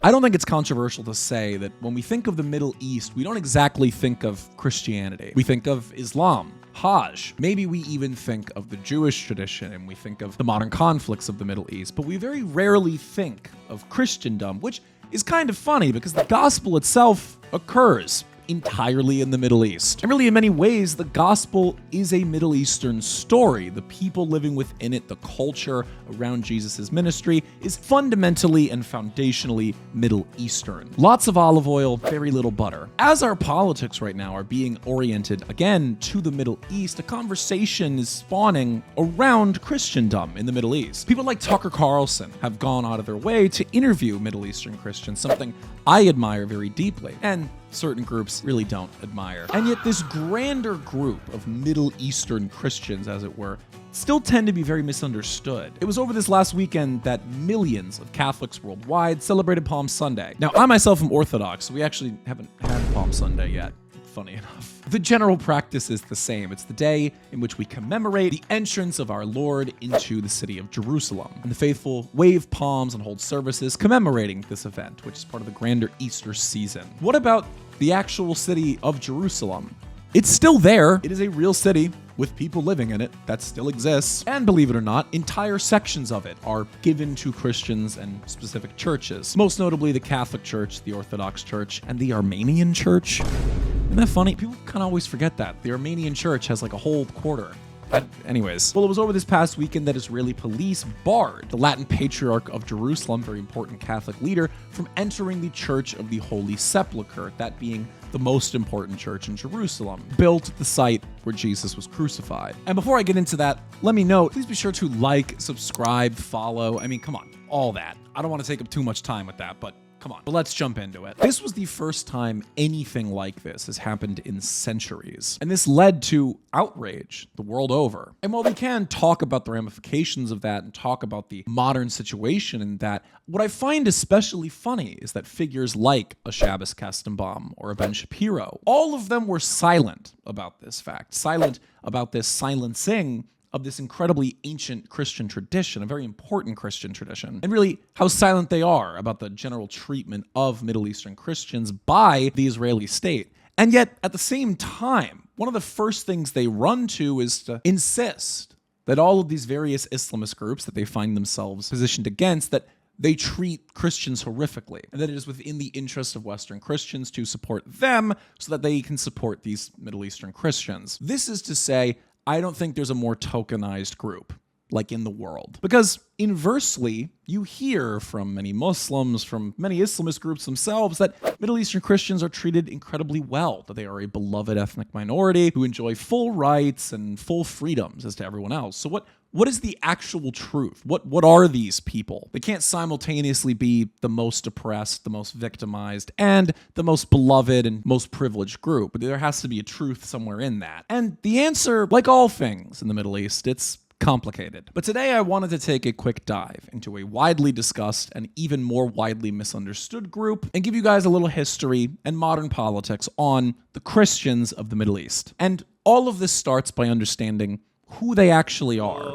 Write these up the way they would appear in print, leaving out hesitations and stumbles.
I don't think it's controversial to say that when we think of the Middle East, we don't exactly think of Christianity. We think of Islam, Hajj. Maybe we even think of the Jewish tradition and we think of the modern conflicts of the Middle East, but we very rarely think of Christendom, which is kind of funny because the gospel itself occurs entirely in the Middle East. And really, in many ways, the gospel is a Middle Eastern story. The people living within it, the culture around Jesus' ministry, is fundamentally and foundationally Middle Eastern. Lots of olive oil, very little butter. As our politics right now are being oriented, again, to the Middle East, a conversation is spawning around Christendom in the Middle East. People like Tucker Carlson have gone out of their way to interview Middle Eastern Christians, something I admire very deeply, and certain groups really don't admire. And yet this grander group of Middle Eastern Christians, as it were, still tend to be very misunderstood. It was over this last weekend that millions of Catholics worldwide celebrated Palm Sunday. Now, I myself am Orthodox, so we actually haven't had Palm Sunday yet, funny enough. The general practice is the same. It's the day in which we commemorate the entrance of our Lord into the city of Jerusalem. And the faithful wave palms and hold services commemorating this event, which is part of the grander Easter season. What about the actual city of Jerusalem? It's still there. It is a real city with people living in it that still exists. And believe it or not, entire sections of it are given to Christians and specific churches. Most notably the Catholic Church, the Orthodox Church, and the Armenian Church. Isn't that funny? People kind of always forget that. The Armenian Church has like a whole quarter. Anyways, well, it was over this past weekend that Israeli police barred the Latin Patriarch of Jerusalem, very important Catholic leader, from entering the Church of the Holy Sepulchre, that being the most important church in Jerusalem, built at the site where Jesus was crucified. And before I get into that, let me know, please be sure to like, subscribe, follow. I mean, come on, all that. I don't want to take up too much time with that, but come on, but let's jump into it. This was the first time anything like this has happened in centuries, and this led to outrage the world over. And while we can talk about the ramifications of that and talk about the modern situation in that, what I find especially funny is that figures like a Shabbos Kestenbaum or a Ben Shapiro, all of them were silent about this fact, silent about this silencing of this incredibly ancient Christian tradition, a very important Christian tradition, and really how silent they are about the general treatment of Middle Eastern Christians by the Israeli state. And yet, at the same time, one of the first things they run to is to insist that all of these various Islamist groups that they find themselves positioned against, that they treat Christians horrifically, and that it is within the interest of Western Christians to support them so that they can support these Middle Eastern Christians. This is to say, I don't think there's a more tokenized group like in the world. Because inversely, you hear from many Muslims, from many Islamist groups themselves, that Middle Eastern Christians are treated incredibly well, that they are a beloved ethnic minority who enjoy full rights and full freedoms as to everyone else. So what is the actual truth? What are these people? They can't simultaneously be the most oppressed, the most victimized, and the most beloved and most privileged group. But there has to be a truth somewhere in that. And the answer, like all things in the Middle East, it's complicated. But today I wanted to take a quick dive into a widely discussed and even more widely misunderstood group and give you guys a little history and modern politics on the Christians of the Middle East. And all of this starts by understanding who they actually are.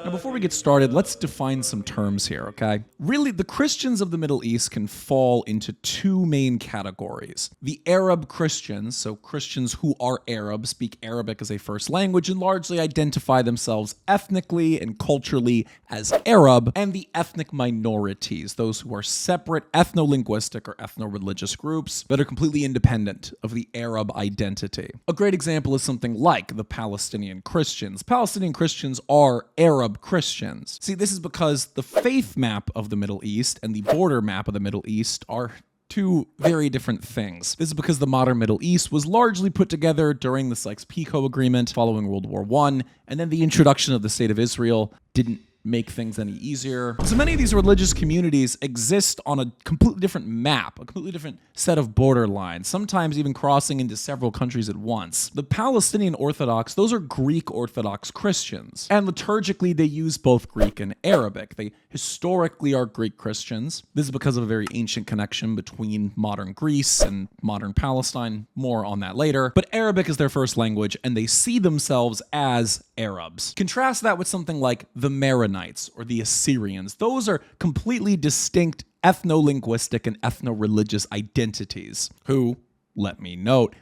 Now, before we get started, let's define some terms here, okay? Really, the Christians of the Middle East can fall into two main categories. The Arab Christians, so Christians who are Arab, speak Arabic as a first language, and largely identify themselves ethnically and culturally as Arab, and the ethnic minorities, those who are separate ethno-linguistic or ethno-religious groups that are completely independent of the Arab identity. A great example is something like the Palestinian Christians. Palestinian Christians are Arab Christians. See, this is because the faith map of the Middle East and the border map of the Middle East are two very different things. This is because the modern Middle East was largely put together during the Sykes-Picot Agreement following World War I, and then the introduction of the State of Israel didn't make things any easier. So many of these religious communities exist on a completely different map, a completely different set of borderlines, sometimes even crossing into several countries at once. The Palestinian Orthodox, those are Greek Orthodox Christians, and liturgically they use both Greek and Arabic. They historically are Greek Christians. This is because of a very ancient connection between modern Greece and modern Palestine. More on that later. But Arabic is their first language, and they see themselves as Arabs. Contrast that with something like the Maronites or the Assyrians. Those are completely distinct ethno-linguistic and ethno-religious identities who, let me note,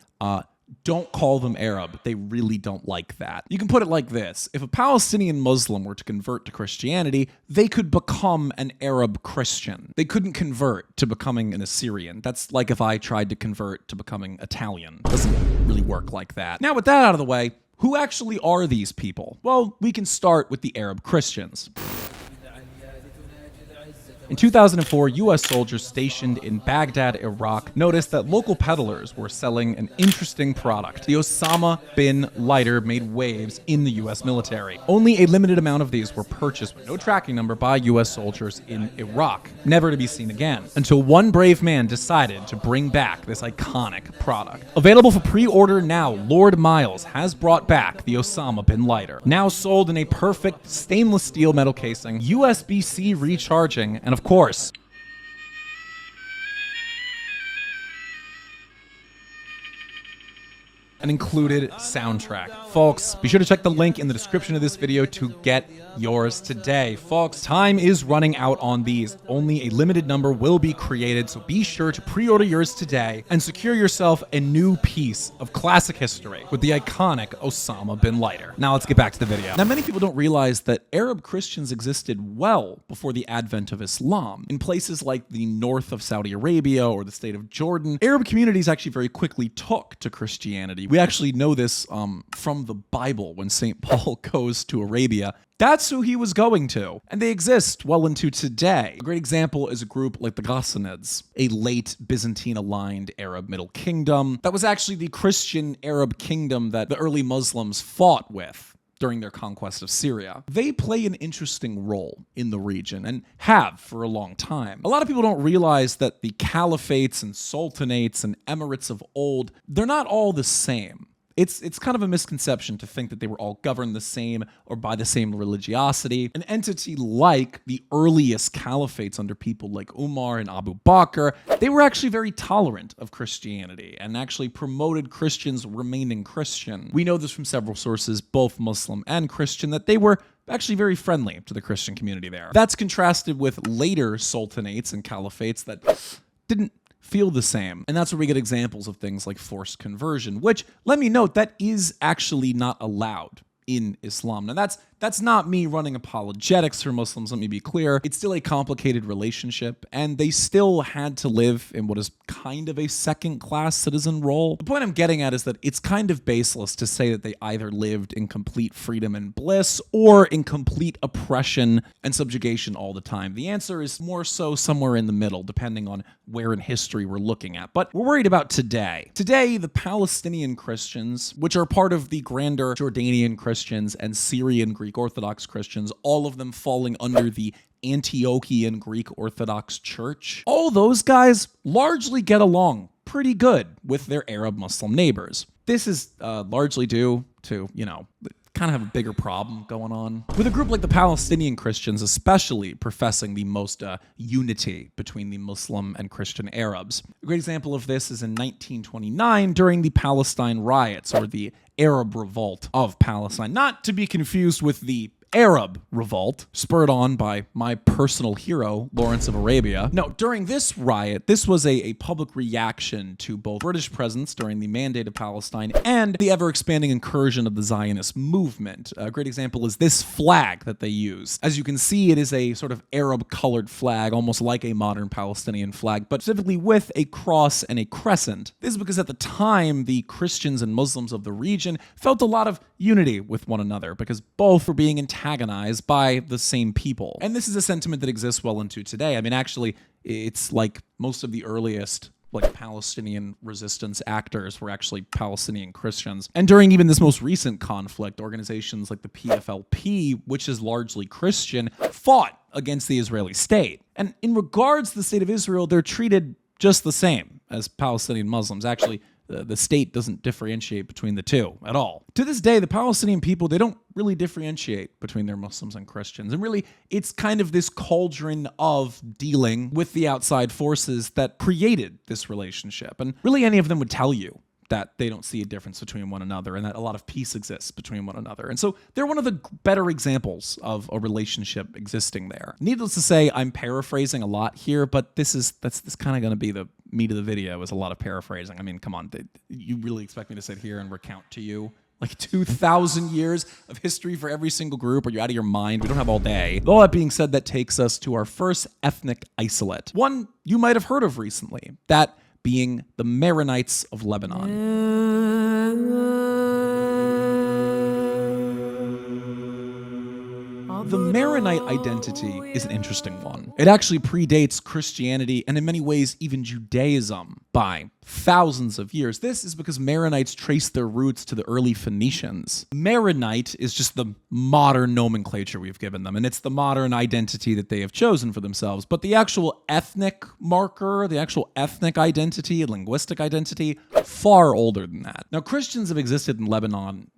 don't call them Arab. They really don't like that. You can put it like this. If a Palestinian Muslim were to convert to Christianity, they could become an Arab Christian. They couldn't convert to becoming an Assyrian. That's like if I tried to convert to becoming Italian. It doesn't really work like that. Now, with that out of the way, who actually are these people? Well, we can start with the Arab Christians. In 2004, U.S. soldiers stationed in Baghdad, Iraq, noticed that local peddlers were selling an interesting product. The Osama bin lighter made waves in the U.S. military. Only a limited amount of these were purchased with no tracking number by U.S. soldiers in Iraq, never to be seen again, until one brave man decided to bring back this iconic product. Available for pre-order now, Lord Miles has brought back the Osama bin lighter. Now sold in a perfect stainless steel metal casing, USB-C recharging, and of course, an included soundtrack. Folks, be sure to check the link in the description of this video to get yours today. Folks, time is running out on these. Only a limited number will be created, so be sure to pre-order yours today and secure yourself a new piece of classic history with the iconic Osama bin lighter. Now let's get back to the video. Now, many people don't realize that Arab Christians existed well before the advent of Islam. In places like the north of Saudi Arabia or the state of Jordan, Arab communities actually very quickly took to Christianity. We actually know this from the Bible when St. Paul goes to Arabia. That's who he was going to, and they exist well into today. A great example is a group like the Ghassanids, a late Byzantine-aligned Arab Middle Kingdom that was actually the Christian Arab kingdom that the early Muslims fought with during their conquest of Syria. They play an interesting role in the region and have for a long time. A lot of people don't realize that the caliphates and sultanates and emirates of old, they're not all the same. It's kind of a misconception to think that they were all governed the same or by the same religiosity. An entity like the earliest caliphates under people like Umar and Abu Bakr, they were actually very tolerant of Christianity and actually promoted Christians remaining Christian. We know this from several sources, both Muslim and Christian, that they were actually very friendly to the Christian community there. That's contrasted with later sultanates and caliphates that didn't feel the same. And that's where we get examples of things like forced conversion, which, let me note, that is actually not allowed in Islam. Now, that's not me running apologetics for Muslims, let me be clear. It's still a complicated relationship, and they still had to live in what is kind of a second-class citizen role. The point I'm getting at is that it's kind of baseless to say that they either lived in complete freedom and bliss or in complete oppression and subjugation all the time. The answer is more so somewhere in the middle, depending on where in history we're looking at. But we're worried about today. Today, the Palestinian Christians, which are part of the grander Jordanian Christians and Syrian Greek Orthodox Christians, all of them falling under the Antiochian Greek Orthodox Church, all those guys largely get along pretty good with their Arab Muslim neighbors. This is largely due to, kind of have a bigger problem going on with a group like the Palestinian Christians, especially professing the most unity between the Muslim and Christian Arabs. A great example of this is in 1929 during the Palestine riots, or the Arab Revolt of Palestine, not to be confused with the Arab Revolt, spurred on by my personal hero, Lawrence of Arabia. No, during this riot, this was a public reaction to both British presence during the Mandate of Palestine and the ever-expanding incursion of the Zionist movement. A great example is this flag that they use. As you can see, it is a sort of Arab-colored flag, almost like a modern Palestinian flag, but specifically with a cross and a crescent. This is because at the time, the Christians and Muslims of the region felt a lot of unity with one another, because both were being antagonized by the same people. And this is a sentiment that exists well into today. I mean, actually, it's like most of the earliest like Palestinian resistance actors were actually Palestinian Christians. And during even this most recent conflict, organizations like the PFLP, which is largely Christian, fought against the Israeli state. And in regards to the state of Israel, they're treated just the same as Palestinian Muslims. Actually, the state doesn't differentiate between the two at all. To this day, the Palestinian people, they don't really differentiate between their Muslims and Christians. And really, it's kind of this cauldron of dealing with the outside forces that created this relationship. And really, any of them would tell you that they don't see a difference between one another and that a lot of peace exists between one another. And so they're one of the better examples of a relationship existing there. Needless to say, I'm paraphrasing a lot here, but that's kind of going to be the meat of the video, is a lot of paraphrasing. I mean, come on, you really expect me to sit here and recount to you like 2,000 years of history for every single group? Are you out of your mind? We don't have all day. With all that being said, that takes us to our first ethnic isolate. One you might have heard of recently, that being the Maronites of Lebanon. The Maronite identity is an interesting one. It actually predates Christianity and in many ways even Judaism by thousands of years. This is because Maronites trace their roots to the early Phoenicians. Maronite is just the modern nomenclature we've given them, and it's the modern identity that they have chosen for themselves. But the actual ethnic marker, the actual ethnic identity, linguistic identity, far older than that. Now, Christians have existed in Lebanon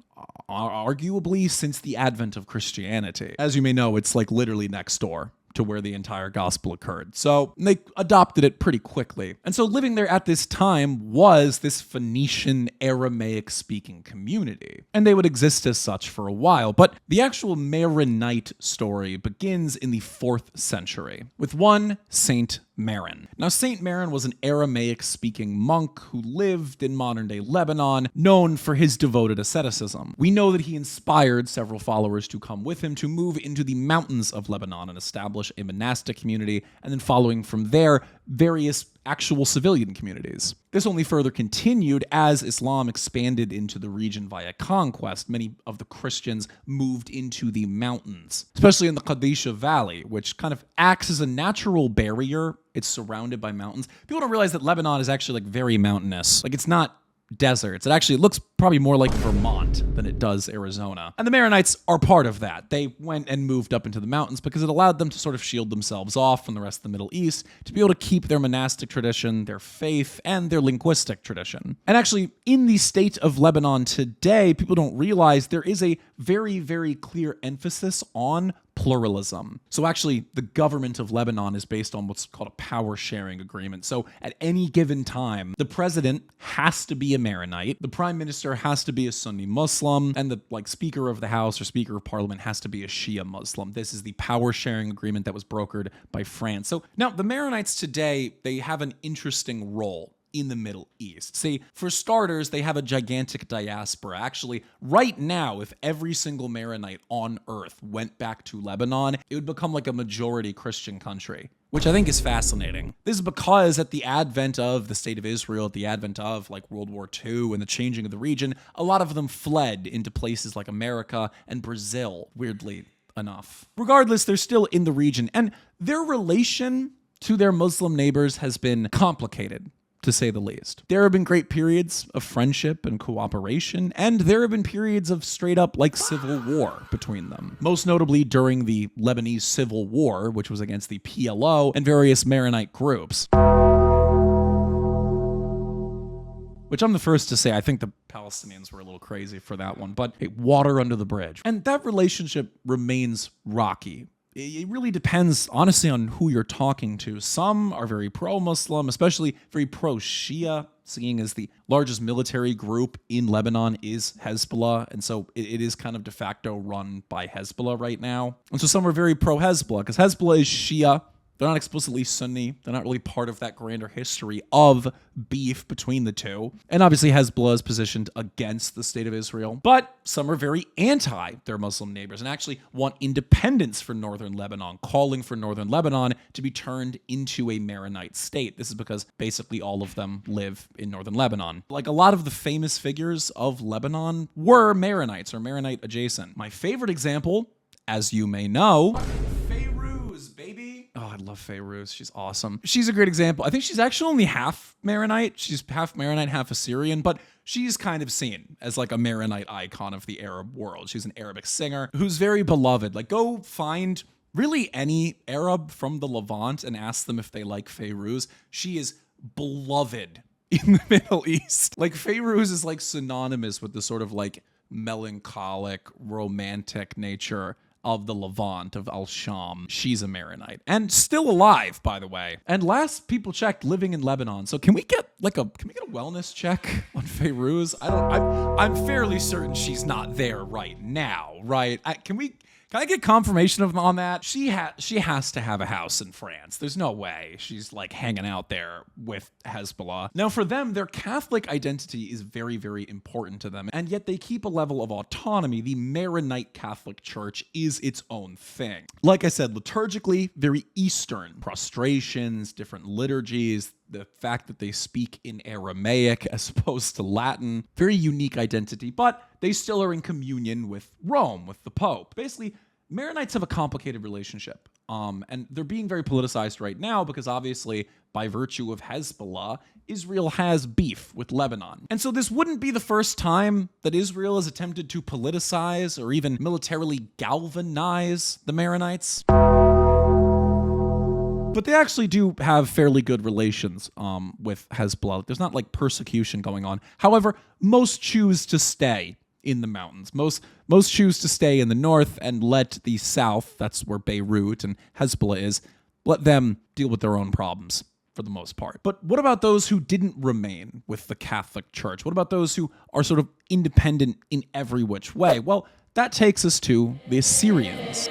arguably since the advent of Christianity. As you may know, it's like literally next door to where the entire gospel occurred. So they adopted it pretty quickly. And so living there at this time was this Phoenician Aramaic speaking community. And they would exist as such for a while. But the actual Maronite story begins in the 4th century with one Saint Maron. Now, Saint Maron was an Aramaic-speaking monk who lived in modern-day Lebanon, known for his devoted asceticism. We know that he inspired several followers to come with him to move into the mountains of Lebanon and establish a monastic community, and then following from there, various actual civilian communities. This only further continued as Islam expanded into the region via conquest. Many of the Christians moved into the mountains, especially in the Qadisha Valley, which kind of acts as a natural barrier. It's surrounded by mountains. People don't realize that Lebanon is actually like very mountainous. Like, it's not deserts. It looks probably more like Vermont than it does Arizona. And the Maronites are part of that. They went and moved up into the mountains because it allowed them to sort of shield themselves off from the rest of the Middle East, to be able to keep their monastic tradition, their faith, and their linguistic tradition. And actually, in the state of Lebanon today, people don't realize there is a very, very clear emphasis on pluralism. So actually, the government of Lebanon is based on what's called a power sharing agreement. So at any given time, the president has to be a Maronite, the prime minister has to be a Sunni Muslim, and the Speaker of the House or Speaker of Parliament has to be a Shia Muslim. This is the power sharing agreement that was brokered by France. So now the Maronites today, they have an interesting role in the Middle East. See, for starters, they have a gigantic diaspora. Actually, right now, if every single Maronite on earth went back to Lebanon, it would become like a majority Christian country, which I think is fascinating. This is because at the advent of the State of Israel, at the advent of World War II and the changing of the region, a lot of them fled into places like America and Brazil, weirdly enough. Regardless, they're still in the region, and their relation to their Muslim neighbors has been complicated, to say the least. There have been great periods of friendship and cooperation, and there have been periods of straight up civil war between them. Most notably during the Lebanese Civil War, which was against the PLO and various Maronite groups. Which I'm the first to say, I think the Palestinians were a little crazy for that one, but hey, water under the bridge. And that relationship remains rocky. It really depends, honestly, on who you're talking to. Some are very pro-Muslim, especially very pro-Shia, seeing as the largest military group in Lebanon is Hezbollah, and so it is kind of de facto run by Hezbollah right now. And so some are very pro-Hezbollah, because Hezbollah is Shia. They're not explicitly Sunni. They're not really part of that grander history of beef between the two. And obviously Hezbollah is positioned against the State of Israel. But some are very anti their Muslim neighbors and actually want independence for northern Lebanon, calling for northern Lebanon to be turned into a Maronite state. This is because basically all of them live in northern Lebanon. Like a lot of the famous figures of Lebanon were Maronites or Maronite adjacent. My favorite example, as you may know, Pharaohs, baby. Oh, I love Fairuz. She's awesome. She's a great example. I think she's actually only half Maronite. She's half Maronite, half Assyrian, but she's kind of seen as like a Maronite icon of the Arab world. She's an Arabic singer who's very beloved. Like, go find really any Arab from the Levant and ask them if they like Fairuz. She is beloved in the Middle East. Like, Fairuz is like synonymous with the sort of like melancholic, romantic nature of the Levant, of Al-Sham. She's a Maronite and still alive, by the way. And last people checked, living in Lebanon. So can we get a wellness check on Fairuz? I'm fairly certain she's not there right now, right? Can I get confirmation on that? She has to have a house in France. There's no way she's like hanging out there with Hezbollah. Now, for them, their Catholic identity is very, very important to them, and yet they keep a level of autonomy. The Maronite Catholic Church is its own thing. Like I said, liturgically, very Eastern. Prostrations, different liturgies, the fact that they speak in Aramaic as opposed to Latin, very unique identity, but they still are in communion with Rome, with the Pope. Basically, Maronites have a complicated relationship, and they're being very politicized right now because obviously, by virtue of Hezbollah, Israel has beef with Lebanon. And so this wouldn't be the first time that Israel has attempted to politicize or even militarily galvanize the Maronites. But they actually do have fairly good relations with Hezbollah. There's not like persecution going on. However, most choose to stay in the mountains. Most choose to stay in the north and let the south, that's where Beirut and Hezbollah is, let them deal with their own problems for the most part. But what about those who didn't remain with the Catholic Church? What about those who are sort of independent in every which way? Well, that takes us to the Assyrians.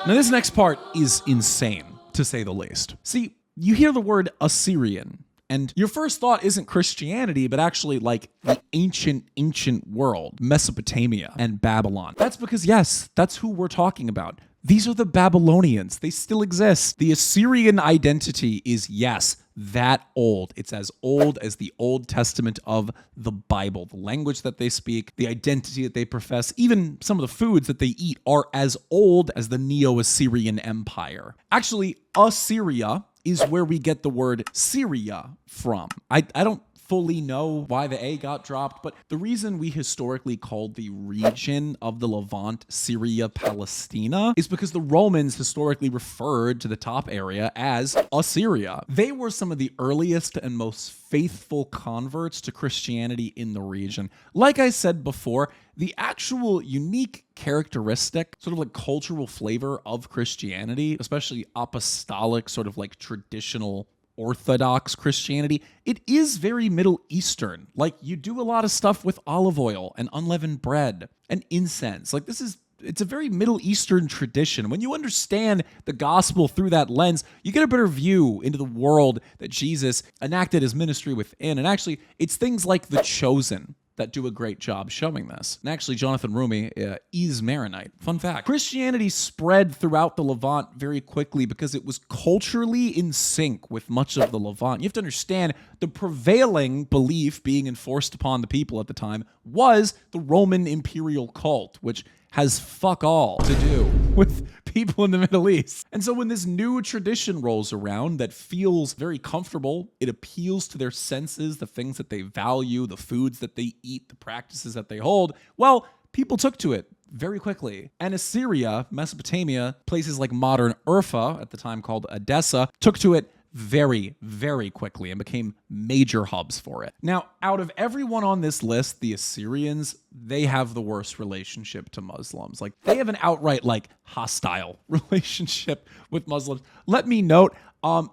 Now, this next part is insane, to say the least. See, you hear the word Assyrian, and your first thought isn't Christianity, but actually like the ancient world, Mesopotamia and Babylon. That's because, yes, that's who we're talking about. These are the Babylonians. They still exist. The Assyrian identity is, yes, that old. It's as old as the Old Testament of the Bible. The language that they speak, the identity that they profess, even some of the foods that they eat are as old as the Neo-Assyrian Empire. Actually, Assyria is where we get the word Syria from. I don't fully know why the A got dropped, but the reason we historically called the region of the Levant Syria Palestina is because the Romans historically referred to the top area as Assyria. They were some of the earliest and most faithful converts to Christianity in the region. Like I said before, the actual unique characteristic, sort of like cultural flavor of Christianity, especially apostolic, sort of like traditional Orthodox Christianity, it is very Middle Eastern. Like, you do a lot of stuff with olive oil and unleavened bread and incense. Like, it's a very Middle Eastern tradition. When you understand the gospel through that lens, you get a better view into the world that Jesus enacted his ministry within. And actually, it's things like The Chosen that do a great job showing this. And actually, Jonathan Rumi is Maronite. Fun fact. Christianity spread throughout the Levant very quickly because it was culturally in sync with much of the Levant. You have to understand the prevailing belief being enforced upon the people at the time was the Roman imperial cult, which has fuck all to do with people in the Middle East. And so when this new tradition rolls around that feels very comfortable, it appeals to their senses, the things that they value, the foods that they eat, the practices that they hold, well, people took to it very quickly. And Assyria, Mesopotamia, places like modern Urfa, at the time called Edessa, took to it very, very quickly and became major hubs for it. Now, out of everyone on this list, the Assyrians, they have the worst relationship to Muslims. Like, they have an outright, like, hostile relationship with Muslims. Let me note,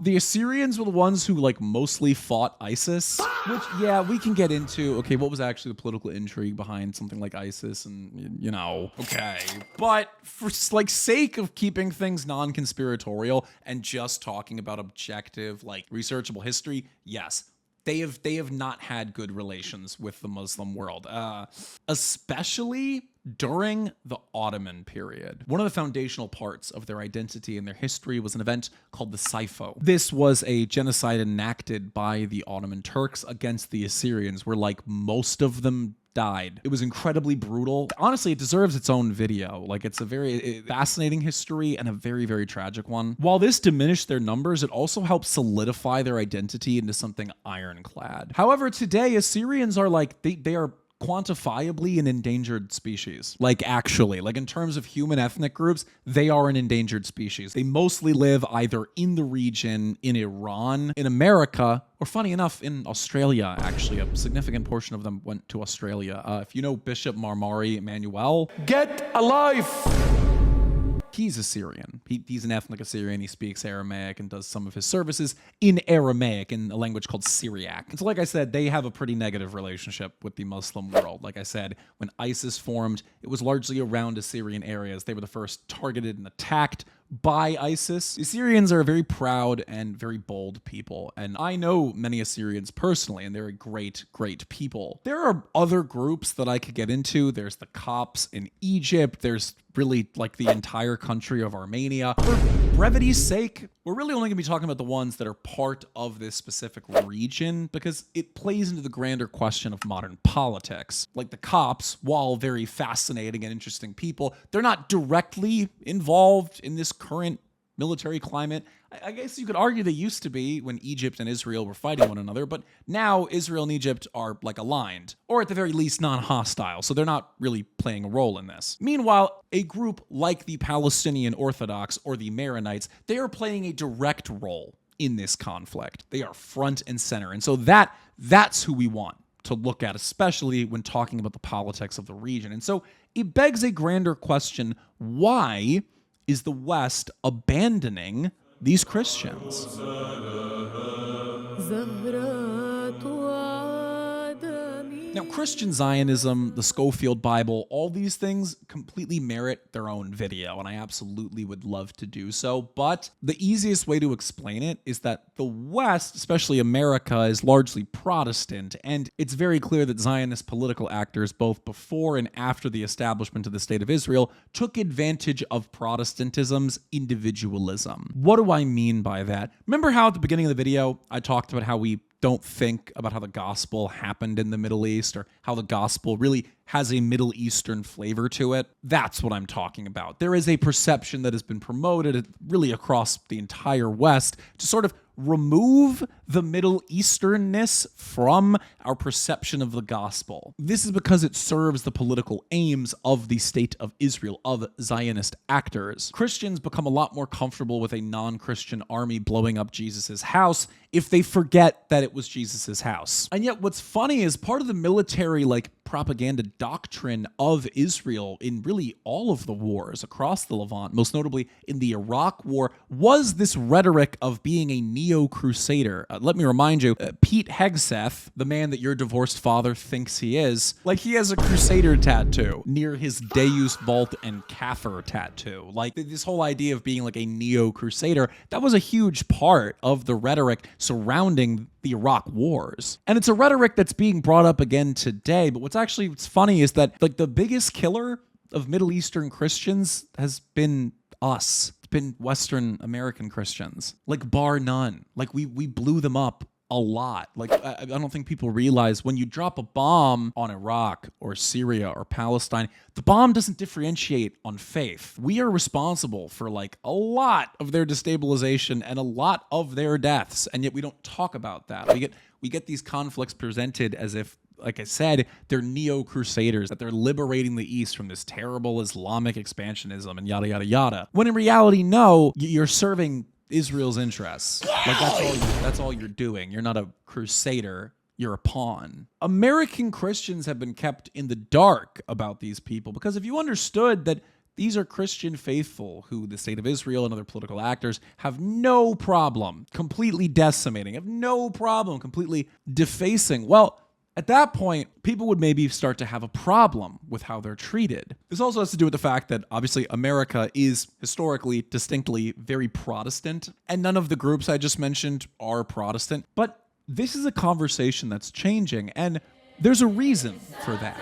the Assyrians were the ones who, like, mostly fought ISIS, which, yeah, we can get into. Okay, what was actually the political intrigue behind something like ISIS and, you know, okay. But for, like, sake of keeping things non-conspiratorial and just talking about objective, like, researchable history, yes, they have not had good relations with the Muslim world, especially during the Ottoman period. One of the foundational parts of their identity and their history was an event called the Saipho. This was a genocide enacted by the Ottoman Turks against the Assyrians, where, like, most of them died. It was incredibly brutal. Honestly, it deserves its own video. Like, it's a very fascinating history and a very, very tragic one. While this diminished their numbers, it also helped solidify their identity into something ironclad. However, today, Assyrians are like, they are quantifiably an endangered species. Like, actually, like in terms of human ethnic groups, they are an endangered species. They mostly live either in the region, in Iran, in America, or funny enough, in Australia, actually. A significant portion of them went to Australia. If you know Bishop Marmari Emmanuel, get a life! He's Assyrian. He's an ethnic Assyrian. He speaks Aramaic and does some of his services in Aramaic, in a language called Syriac. And so, like I said, they have a pretty negative relationship with the Muslim world. Like I said, when ISIS formed, it was largely around Assyrian areas. They were the first targeted and attacked by ISIS. Assyrians are a very proud and very bold people, and I know many Assyrians personally, and they're a great, great people. There are other groups that I could get into. There's the Copts in Egypt. There's really like the entire country of Armenia. For brevity's sake, we're really only gonna be talking about the ones that are part of this specific region because it plays into the grander question of modern politics. Like the Copts, while very fascinating and interesting people, they're not directly involved in this current military climate. I guess you could argue they used to be when Egypt and Israel were fighting one another, but now Israel and Egypt are like aligned, or at the very least non-hostile, so they're not really playing a role in this. Meanwhile, a group like the Palestinian Orthodox or the Maronites, they are playing a direct role in this conflict. They are front and center, and so that's who we want to look at, especially when talking about the politics of the region. And so it begs a grander question: why is the West abandoning these Christians? Now, Christian Zionism, the Schofield Bible, all these things completely merit their own video, and I absolutely would love to do so, but the easiest way to explain it is that the West, especially America, is largely Protestant, and it's very clear that Zionist political actors, both before and after the establishment of the State of Israel, took advantage of Protestantism's individualism. What do I mean by that? Remember how at the beginning of the video, I talked about how we don't think about how the gospel happened in the Middle East or how the gospel really has a Middle Eastern flavor to it? That's what I'm talking about. There is a perception that has been promoted really across the entire West to sort of remove the Middle Easternness from our perception of the gospel. This is because it serves the political aims of the State of Israel, of Zionist actors. Christians become a lot more comfortable with a non-Christian army blowing up Jesus's house if they forget that it was Jesus's house. And yet what's funny is part of the military propaganda doctrine of Israel in really all of the wars across the Levant, most notably in the Iraq War, was this rhetoric of being a neo-crusader. Let me remind you, Pete Hegseth, the man that your divorced father thinks he is, he has a crusader tattoo near his Deus Vult and Kafir tattoo. This whole idea of being a neo-crusader, that was a huge part of the rhetoric surrounding the Iraq wars. And it's a rhetoric that's being brought up again today, but what's funny is that the biggest killer of Middle Eastern Christians has been us. It's been Western American Christians, bar none. We blew them up a lot. I don't think people realize when you drop a bomb on Iraq or Syria or Palestine, the bomb doesn't differentiate on faith. We are responsible for a lot of their destabilization and a lot of their deaths, and yet we don't talk about that. We get these conflicts presented as if, like I said, they're neo-crusaders, that they're liberating the East from this terrible Islamic expansionism and yada, yada, yada. When in reality, no, you're serving Israel's interests. That's all you're doing. You're not a crusader. You're a pawn. American Christians have been kept in the dark about these people because if you understood that these are Christian faithful who the State of Israel and other political actors have no problem completely decimating, have no problem completely defacing, well, at that point, people would maybe start to have a problem with how they're treated. This also has to do with the fact that obviously America is historically, distinctly very Protestant, and none of the groups I just mentioned are Protestant. But this is a conversation that's changing, and there's a reason for that.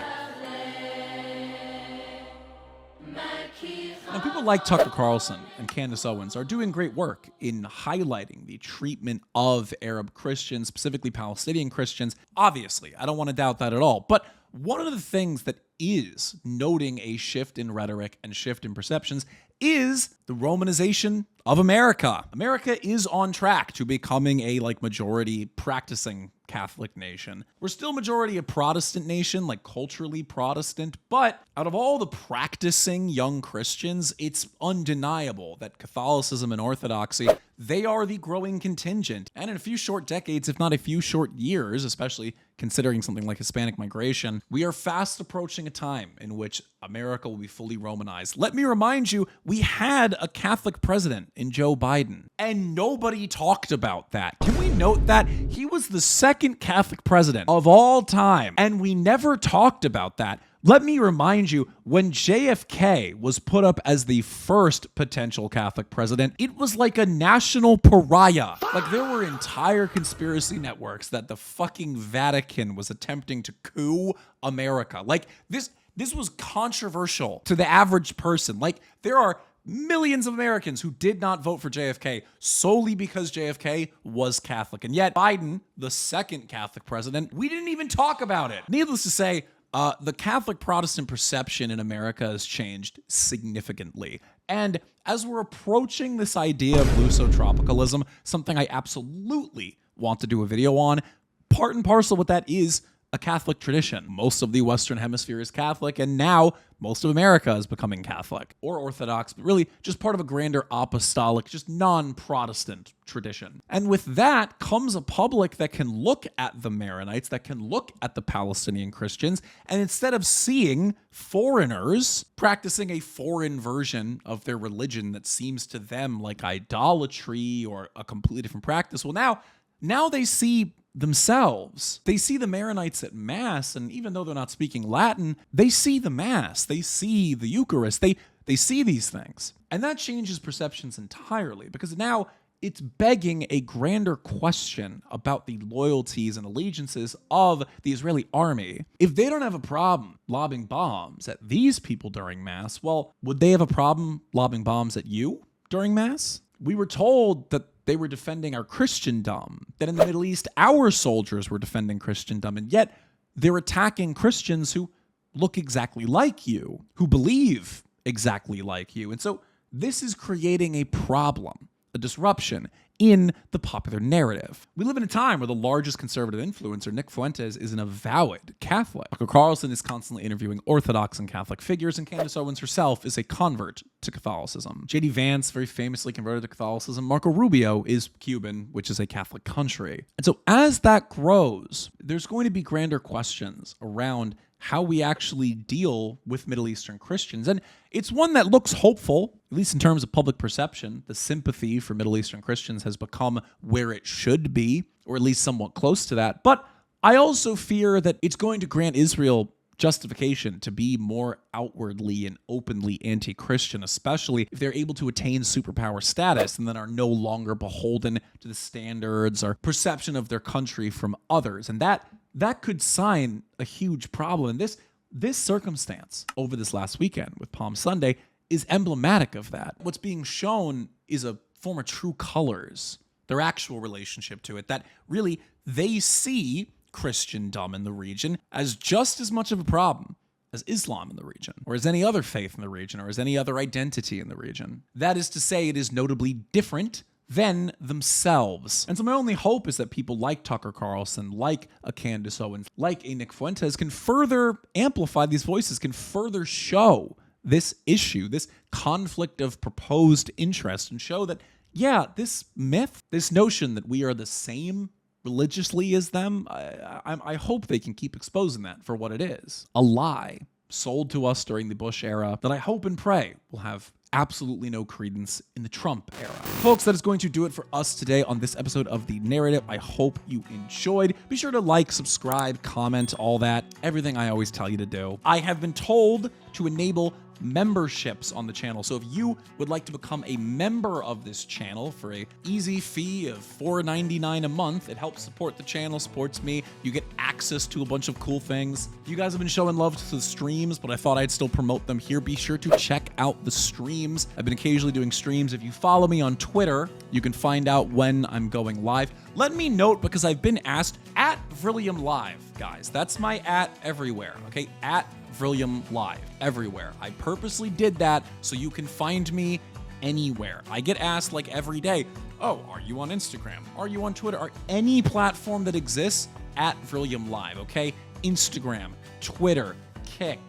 Now, people like Tucker Carlson and Candace Owens are doing great work in highlighting the treatment of Arab Christians, specifically Palestinian Christians. Obviously, I don't want to doubt that at all. But one of the things that is noting a shift in rhetoric and shift in perceptions is the Romanization of America. America is on track to becoming a majority practicing Catholic nation. We're still majority a Protestant nation, culturally Protestant, but out of all the practicing young Christians, it's undeniable that Catholicism and Orthodoxy, they are the growing contingent. And in a few short decades, if not a few short years, especially considering something like Hispanic migration, we are fast approaching a time in which America will be fully Romanized. Let me remind you, we had a Catholic president in Joe Biden, and nobody talked about that. Can we note that? He was the second Catholic president of all time, and we never talked about that. Let me remind you, when JFK was put up as the first potential Catholic president, it was like a national pariah. There were entire conspiracy networks that the fucking Vatican was attempting to coup America. This was controversial to the average person. There are millions of Americans who did not vote for JFK solely because JFK was Catholic. And yet Biden, the second Catholic president, we didn't even talk about it. Needless to say, the Catholic Protestant perception in America has changed significantly. And as we're approaching this idea of lusotropicalism, something I absolutely want to do a video on, part and parcel with that is a Catholic tradition. Most of the Western Hemisphere is Catholic, and now most of America is becoming Catholic or Orthodox, but really just part of a grander apostolic, just non-Protestant tradition. And with that comes a public that can look at the Maronites, that can look at the Palestinian Christians, and instead of seeing foreigners practicing a foreign version of their religion that seems to them like idolatry or a completely different practice, well, now they see themselves. They see the Maronites at Mass, and even though they're not speaking Latin, they see the Mass, they see the Eucharist, they see these things. And that changes perceptions entirely, because now it's begging a grander question about the loyalties and allegiances of the Israeli army. If they don't have a problem lobbing bombs at these people during Mass, well, would they have a problem lobbing bombs at you during Mass? We were told that they were defending our Christendom, that in the Middle East, our soldiers were defending Christendom, and yet they're attacking Christians who look exactly like you, who believe exactly like you. And so this is creating a problem, a disruption in the popular narrative. We live in a time where the largest conservative influencer, Nick Fuentes, is an avowed Catholic. Tucker Carlson is constantly interviewing Orthodox and Catholic figures, and Candace Owens herself is a convert to Catholicism. J.D. Vance very famously converted to Catholicism. Marco Rubio is Cuban, which is a Catholic country. And so as that grows, there's going to be grander questions around how we actually deal with Middle Eastern Christians. And it's one that looks hopeful, at least in terms of public perception. The sympathy for Middle Eastern Christians has become where it should be, or at least somewhat close to that. But I also fear that it's going to grant Israel justification to be more outwardly and openly anti-Christian, especially if they're able to attain superpower status and then are no longer beholden to the standards or perception of their country from others. And that could sign a huge problem. And this circumstance over this last weekend with Palm Sunday is emblematic of that. What's being shown is a form of true colors, their actual relationship to it, that really they see Christendom in the region as just as much of a problem as Islam in the region, or as any other faith in the region, or as any other identity in the region. That is to say, it is notably different than themselves. And so my only hope is that people like Tucker Carlson, like a Candace Owens, like a Nick Fuentes can further amplify these voices, can further show this issue, this conflict of proposed interest, and show that, yeah, this myth, this notion that we are the same religiously as them, I hope they can keep exposing that for what it is. A lie sold to us during the Bush era that I hope and pray will have absolutely no credence in the Trump era. Folks, that is going to do it for us today on this episode of The Narrative. I hope you enjoyed. Be sure to like, subscribe, comment, all that, everything I always tell you to do. I have been told to enable memberships on the channel. So if you would like to become a member of this channel for a easy fee of $4.99 a month, it helps support the channel, supports me. You get access to a bunch of cool things. You guys have been showing love to the streams, but I thought I'd still promote them here. Be sure to check out the streams. I've been occasionally doing streams. If you follow me on Twitter, you can find out when I'm going live. Let me note, because I've been asked at Vrillium Live, guys. That's my at everywhere, okay? At Vrillium Live, everywhere. I purposely did that so you can find me anywhere. I get asked like every day, oh, are you on Instagram? Are you on Twitter? Or any platform that exists, at Vrillium Live, okay? Instagram, Twitter, Kick,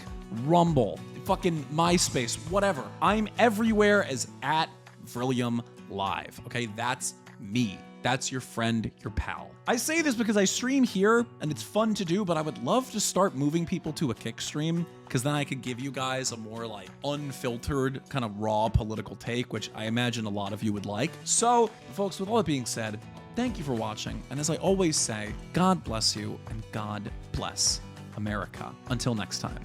Rumble, fucking MySpace, whatever. I'm everywhere as at Vrillium Live, okay? That's me. That's your friend, your pal. I say this because I stream here and it's fun to do, but I would love to start moving people to a Kick stream because then I could give you guys a more like unfiltered kind of raw political take, which I imagine a lot of you would like. So folks, with all that being said, thank you for watching. And as I always say, God bless you and God bless America. Until next time.